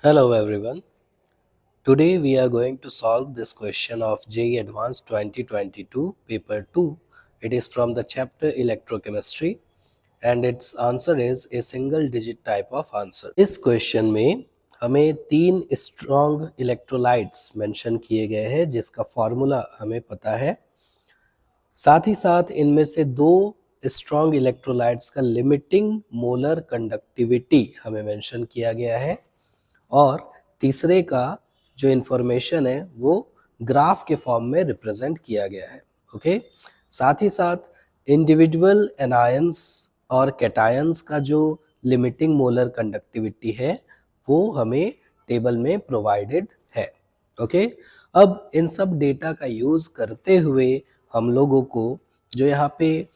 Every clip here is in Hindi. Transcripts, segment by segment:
Hello everyone. Today we are going to solve this question of JEE Advanced 2022 paper 2. It is from the chapter electrochemistry and its answer is a single digit type of answer. इस क्वेश्चन में हमें 3 स्ट्रॉन्ग इलेक्ट्रोलाइट्स मेंशन किए गए हैं जिसका फॉर्मूला हमें पता है। साथ ही साथ इनमें से 2 स्ट्रॉन्ग इलेक्ट्रोलाइट्स का लिमिटिंग मोलर कंडक्टिविटी हमें मेंशन किया गया है और तीसरे का जो इन्फॉर्मेशन है वो ग्राफ के फॉर्म में रिप्रेजेंट किया गया है। ओके, साथ ही साथ इंडिविजुअल एनायंस और कैटायंस का जो लिमिटिंग मोलर कंडक्टिविटी है वो हमें टेबल में प्रोवाइडेड है। ओके, अब इन सब डेटा का यूज करते हुए हम लोगों को जो यहाँ पे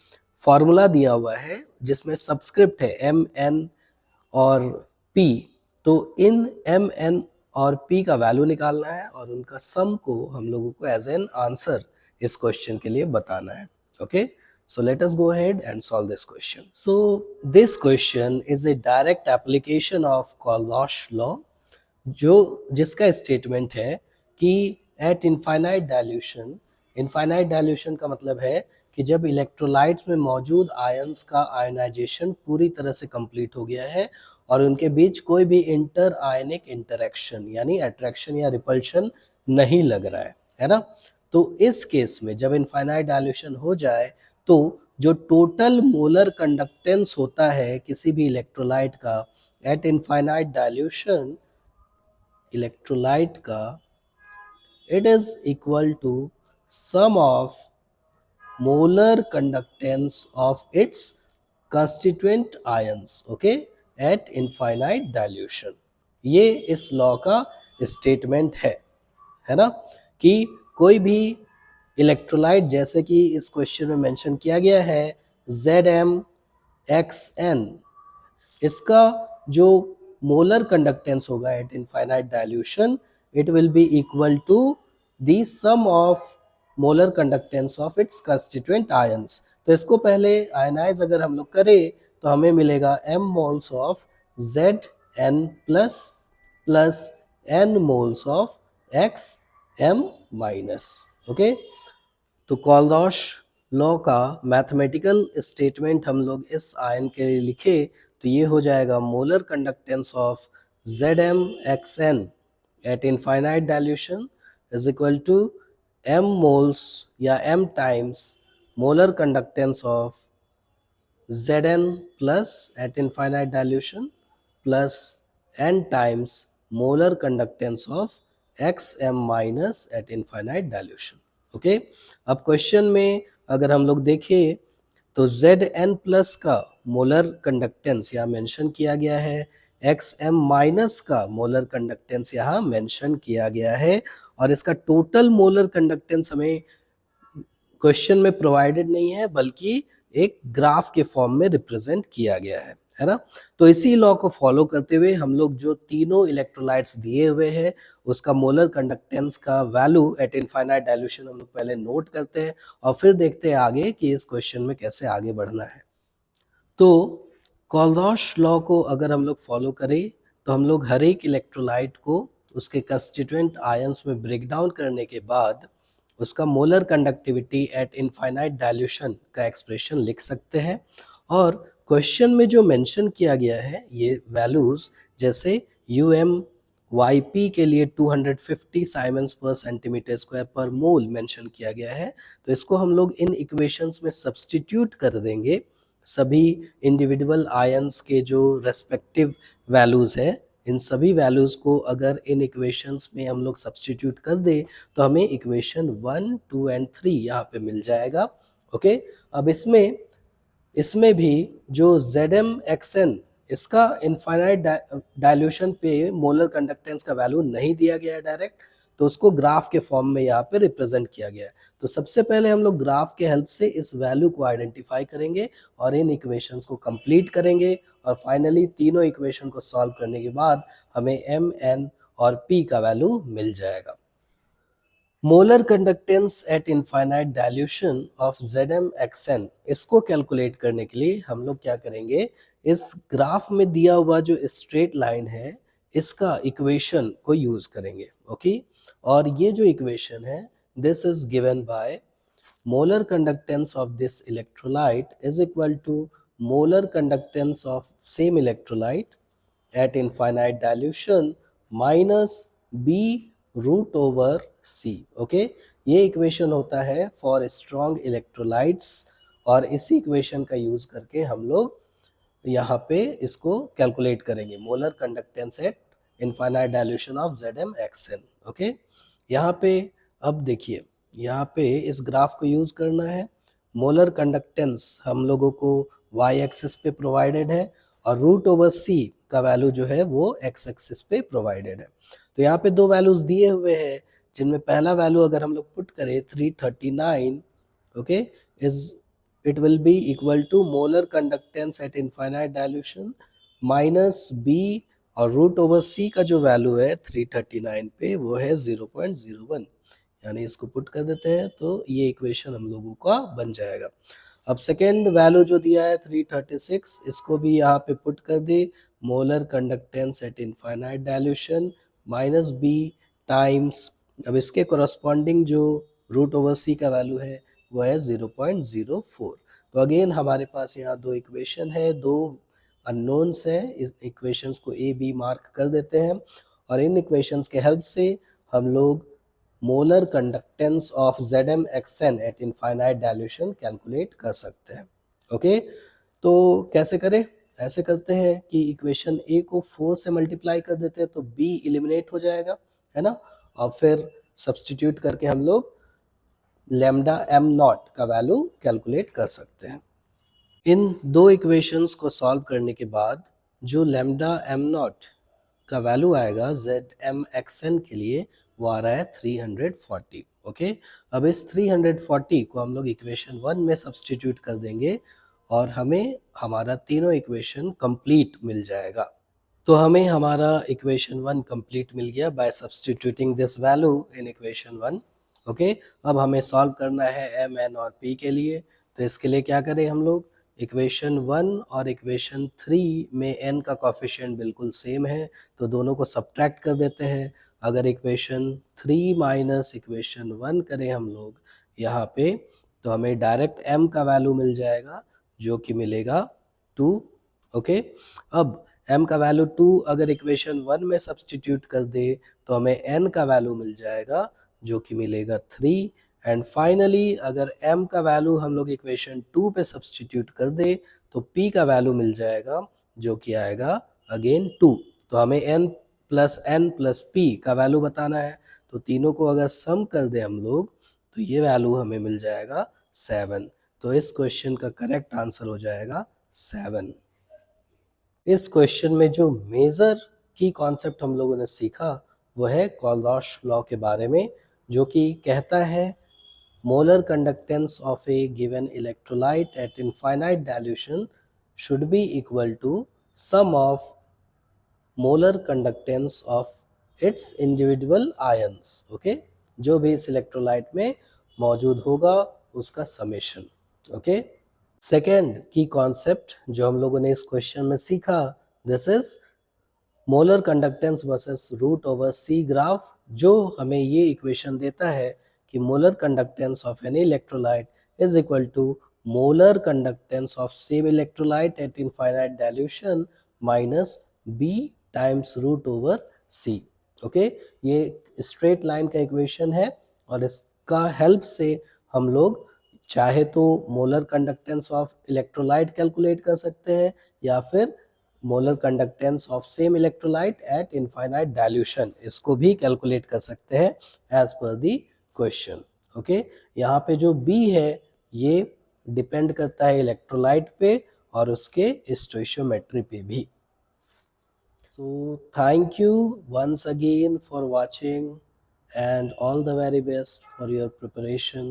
फॉर्मूला दिया हुआ है जिसमें सबस्क्रिप्ट है एम एन और पी, तो इन एम एन और पी का वैल्यू निकालना है और उनका सम को हम लोगों को एज एन आंसर इस क्वेश्चन के लिए बताना है। Okay, so let us go ahead and solve this question. So this question is a direct application of Kolbosh law, जो जिसका स्टेटमेंट है कि एट इनफाइनाइट डाइल्यूशन का मतलब है कि जब इलेक्ट्रोलाइट्स में मौजूद आयंस का आयनाइजेशन पूरी तरह से कंप्लीट हो गया है और उनके बीच कोई भी इंटर आयनिक इंटरेक्शन यानी अट्रैक्शन या रिपल्शन नहीं लग रहा है ना। तो इस केस में जब इनफाइनाइट डाइल्यूशन हो जाए तो जो टोटल मोलर कंडक्टेंस होता है किसी भी इलेक्ट्रोलाइट का एट इनफाइनाइट डाइल्यूशन इलेक्ट्रोलाइट का, it is equal to sum of molar conductance of its constituent ions, okay, at infinite dilution. ये इस लॉ का स्टेटमेंट है ना, कि कोई भी इलेक्ट्रोलाइट जैसे कि इस क्वेश्चन में मेंशन किया गया है ZmXn, इसका जो मोलर कंडक्टेंस होगा at infinite dilution it will be equal to the sum of molar conductance of its constituent ions. तो इसको पहले आयनाइज अगर हम लोग करें तो हमें मिलेगा m moles of Zn plus plus n moles of Xm minus. Okay, तो कॉलडॉश लॉ का मैथमेटिकल स्टेटमेंट हम लोग इस आयन के लिए लिखे तो ये हो जाएगा molar conductance of ZmXn at infinite dilution is equal to m moles या m times molar conductance of Zn plus at infinite dilution plus n times molar conductance of Xm minus at infinite dilution. Okay, अब क्वेश्चन में अगर हम लोग देखें तो Zn प्लस का मोलर कंडक्टेंस यहाँ मेंशन किया गया है, Xm माइनस का मोलर कंडक्टेंस यहाँ मेंशन किया गया है और इसका टोटल मोलर कंडक्टेंस हमें क्वेश्चन में प्रोवाइडेड नहीं है बल्कि एक ग्राफ के फॉर्म में रिप्रेजेंट किया गया है ना। तो इसी लॉ को फॉलो करते हुए हम लोग जो तीनों इलेक्ट्रोलाइट्स दिए हुए हैं उसका मोलर कंडक्टेंस का वैल्यू एट इनफाइनाइट डाइल्यूशन हम लोग पहले नोट करते हैं और फिर देखते हैं आगे कि इस क्वेश्चन में कैसे आगे बढ़ना है। तो कॉलडॉश लॉ को अगर हम लोग फॉलो करें तो हम लोग हर एक इलेक्ट्रोलाइट को उसके कंस्टिट्यूएंट आयंस में ब्रेक डाउन करने के बाद उसका molar conductivity eight infinite dilution का एक्सप्रेशन लिख सकते हैं और क्वेश्चन में जो मेंशन किया गया है ये वैल्यूज जैसे UmYp के लिए 250 साइमन्स पर सेंटीमीटर स्क्वायर पर मोल मेंशन किया गया है, तो इसको हम लोग इन इक्वेशंस में सब्स्टिट्यूट कर देंगे सभी इंडिविजुअल आयंस के जो रेस्पेक्टिव वैल्यूज है इन सभी वैल्यूज को अगर इन इक्वेशंस में हम लोग सब्स्टिट्यूट कर दे तो हमें इक्वेशन 1, 2 एंड 3 यहाँ पे मिल जाएगा। ओके, अब इसमें भी जो ZmXn इसका इनफाइनाइट डाइल्यूशन पे मोलर कंडक्टेंस का वैल्यू नहीं दिया गया है डायरेक्ट, तो उसको ग्राफ के फॉर्म में यहाँ पे रिप्रेजेंट किया गया है। तो सबसे पहले हम लोग ग्राफ के हेल्प से इस वैल्यू को आइडेंटिफाई करेंगे और इन इक्वेशंस को कंप्लीट करेंगे और फाइनली तीनों इक्वेशन को सॉल्व करने के बाद हमें m, n और p का वैल्यू मिल जाएगा। Molar conductance at infinite dilution of ZmXn, इसको कैलकुलेट करने के लिए हम लोग क्या करेंगे, इस ग्राफ में दिया हुआ जो स्ट्रेट लाइन है इसका इक्वेशन को यूज करेंगे। ओके, और ये जो इक्वेशन है, this is given by molar conductance of this electrolyte is equal to molar conductance of same electrolyte at infinite dilution minus b root over c। Okay, ये इक्वेशन होता है फॉर स्ट्रॉन्ग इलेक्ट्रोलाइट्स, और इसी इक्वेशन का यूज करके हम लोग यहाँ पे इसको कैलकुलेट करेंगे, molar conductance at infinite dilution of ZmXn। Okay, यहाँ पे अब देखिए, यहाँ पे इस ग्राफ को यूज करना है। मोलर कंडक्टेंस हम लोगों को वाई एक्सिस पे प्रोवाइडेड है, और रूट ओवर सी का वैल्यू जो है वो एक्स एक्सिस पे प्रोवाइडेड है। तो यहाँ पे दो वैल्यूज दिए हुए हैं, जिनमें पहला वैल्यू अगर हम लोग पुट करें 339, okay, is it will be equal to molar conductance at infinite dilution minus B, और रूट ओवर सी का जो वैल्यू है 339 पे वो है 0.01, यानी इसको पुट कर देते हैं तो ये इक्वेशन हम लोगों का बन जाएगा। अब सेकेंड वैल्यू जो दिया है 336, इसको भी यहाँ पे पुट कर दे, molar conductance at infinite dilution minus B times, अब इसके कोरस्पॉन्डिंग जो रूट ओवर सी का वैल्यू है वो है 0.04। तो अगेन हमारे पास यहाँ दो इक्वेशन है, दो अननोन्स है, इस इक्वेशंस को ए बी मार्क कर देते हैं, और इन इक्वेशंस के हेल्प से हम लोग molar conductance of ZmXn at infinite dilution calculate कर सकते हैं। ओके, तो कैसे करें? ऐसे करते हैं कि इक्वेशन ए को 4 से मल्टीप्लाई कर देते हैं तो बी इलिमिनेट हो जाएगा, है ना, और फिर सब्सटीट्यूट करके हम लोग लैम्डा एम नॉट का वैल्यू कैलकुलेट कर सकते हैं। इन दो इक्वेशंस को सॉल्व करने के बाद जो लैम्डा एम नॉट का वैल्यू आएगा ZmXn के लिए वो आ रहा है 340। ओके, अब इस 340 को हम लोग इक्वेशन 1 में सब्सटीट्यूट कर देंगे और हमें हमारा तीनों इक्वेशन कंप्लीट मिल जाएगा। तो हमें हमारा इक्वेशन 1 कंप्लीट मिल गया by substituting this value in equation 1। Okay, अब हमें सॉल्व करना है एम एन और पी के लिए। तो इसके लिए क्या करें हम लोग, इक्वेशन 1 और इक्वेशन 3 में n का कोफिशिएंट बिल्कुल सेम है, तो दोनों को सब्ट्रैक्ट कर देते हैं। अगर इक्वेशन 3 माइनस इक्वेशन 1 करें हम लोग यहाँ पे, तो हमें डायरेक्ट m का वैल्यू मिल जाएगा जो कि मिलेगा 2। ओके, अब m का वैल्यू 2 अगर इक्वेशन 1 में सब्सटीट्यूट कर दे तो हमें n का वैल्यू मिल जाएगा जो कि मिलेगा 3। एंड फाइनली अगर m का वैल्यू हम लोग इक्वेशन 2 पे सब्सटीट्यूट कर दे तो p का वैल्यू मिल जाएगा जो कि आएगा अगेन 2। तो हमें n प्लस p का वैल्यू बताना है, तो तीनों को अगर सम कर दे हम लोग तो ये वैल्यू हमें मिल जाएगा 7। तो इस क्वेश्चन का करेक्ट आंसर हो जाएगा 7। इस क्वेश्चन में जो मेजर की कॉन्सेप्ट हम लोगों ने सीखा वो है कोलबॉश लॉ के बारे में, जो कि कहता है molar conductance of a given electrolyte at infinite dilution should be equal to sum of molar conductance of its individual ions. Okay, जो भी इस इलेक्ट्रोलाइट में मौजूद होगा उसका समेशन। ओके, सेकेंड की कॉन्सेप्ट जो हम लोगों ने इस क्वेश्चन में सीखा, this is molar conductance versus root over C graph, जो हमें ये इक्वेशन देता है कि molar conductance of any electrolyte is equal to molar conductance of same electrolyte at infinite dilution minus B times root over C. Okay, ये स्ट्रेट लाइन का इक्वेशन है, और इसका हेल्प से हम लोग चाहे तो molar conductance of electrolyte calculate कर सकते हैं, या फिर molar conductance of same electrolyte at infinite dilution, इसको भी कैलकुलेट कर सकते हैं as per the question. Okay, यहाँ पे जो बी है ये डिपेंड करता है इलेक्ट्रोलाइट पे और उसके स्टोइशियोमेट्री पे भी। So thank you once again for watching and all the very best for your preparation.